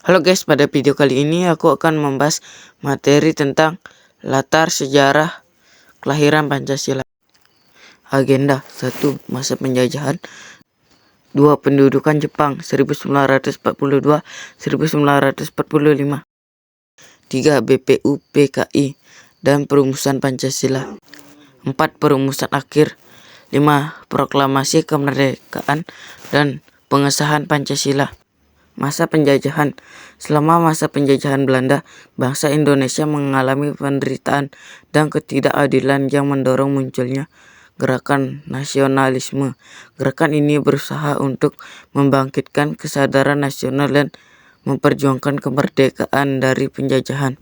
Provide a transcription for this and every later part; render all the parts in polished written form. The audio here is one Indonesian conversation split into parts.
Halo guys, pada video kali ini aku akan membahas materi tentang latar sejarah kelahiran Pancasila. Agenda 1. Masa penjajahan. 2. Pendudukan Jepang 1942-1945. 3. BPU PKI dan perumusan Pancasila. 4. Perumusan akhir. 5. Proklamasi kemerdekaan dan pengesahan Pancasila. Masa penjajahan. Selama masa penjajahan Belanda, bangsa Indonesia mengalami penderitaan dan ketidakadilan yang mendorong munculnya gerakan nasionalisme. Gerakan ini berusaha untuk membangkitkan kesadaran nasional dan memperjuangkan kemerdekaan dari penjajahan.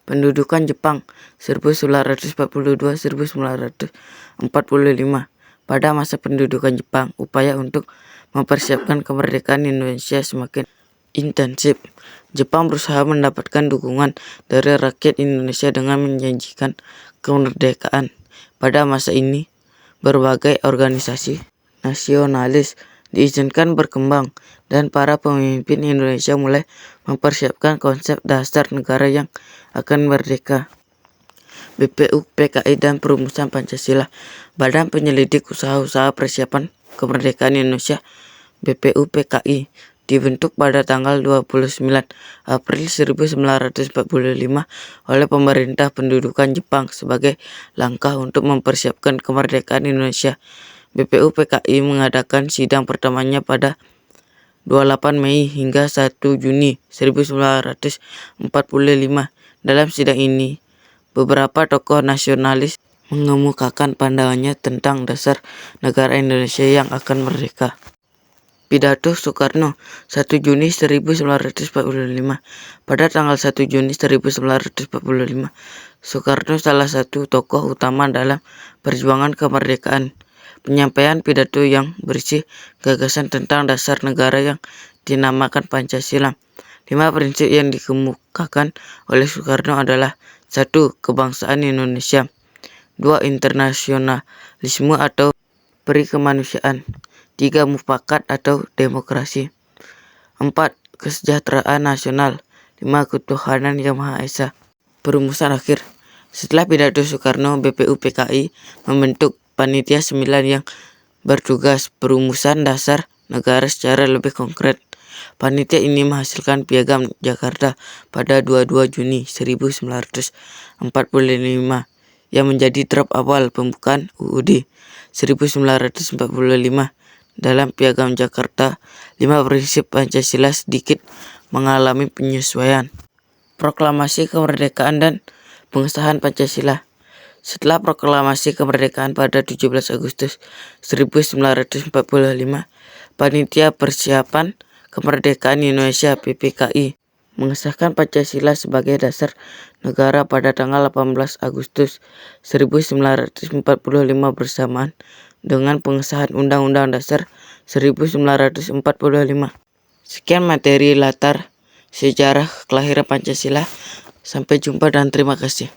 Pendudukan Jepang 1942-1945. Pada masa pendudukan Jepang, upaya untuk mempersiapkan kemerdekaan Indonesia semakin intensif. Jepang berusaha mendapatkan dukungan dari rakyat Indonesia dengan menjanjikan kemerdekaan. Pada masa ini, berbagai organisasi nasionalis diizinkan berkembang dan para pemimpin Indonesia mulai mempersiapkan konsep dasar negara yang akan merdeka. BPU PKI dan perumusan Pancasila. Badan Penyelidik Usaha-usaha Persiapan Kemerdekaan Indonesia BPU PKI dibentuk pada tanggal 29 April 1945 oleh pemerintah pendudukan Jepang sebagai langkah untuk mempersiapkan kemerdekaan Indonesia. BPU PKI mengadakan sidang pertamanya pada 28 Mei hingga 1 Juni 1945. Dalam sidang ini, beberapa tokoh nasionalis mengemukakan pandangannya tentang dasar negara Indonesia yang akan merdeka. Pidato Soekarno 1 Juni 1945. Pada tanggal 1 Juni 1945, Soekarno salah satu tokoh utama dalam perjuangan kemerdekaan. Penyampaian pidato yang berisi gagasan tentang dasar negara yang dinamakan Pancasila. 5 prinsip yang dikemukakan oleh Soekarno adalah 1. Kebangsaan Indonesia. 2. Internasionalisme atau perikemanusiaan. 3. Mufakat atau demokrasi. 4. Kesejahteraan nasional. 5. Ketuhanan Yang Maha Esa. Perumusan akhir. Setelah pidato Soekarno, BPU PKI membentuk panitia 9 yang bertugas perumusan dasar negara secara lebih konkret. Panitia ini menghasilkan Piagam Jakarta pada 22 Juni 1945 yang menjadi draft awal pembukaan UUD 1945. Dalam Piagam Jakarta, 5 prinsip Pancasila sedikit mengalami penyesuaian. Proklamasi kemerdekaan dan pengesahan Pancasila. Setelah proklamasi kemerdekaan pada 17 Agustus 1945, Panitia Persiapan Kemerdekaan Indonesia PPKI mengesahkan Pancasila sebagai dasar negara pada tanggal 18 Agustus 1945 bersamaan dengan pengesahan Undang-Undang Dasar 1945. Sekian materi latar sejarah kelahiran Pancasila. Sampai jumpa dan terima kasih.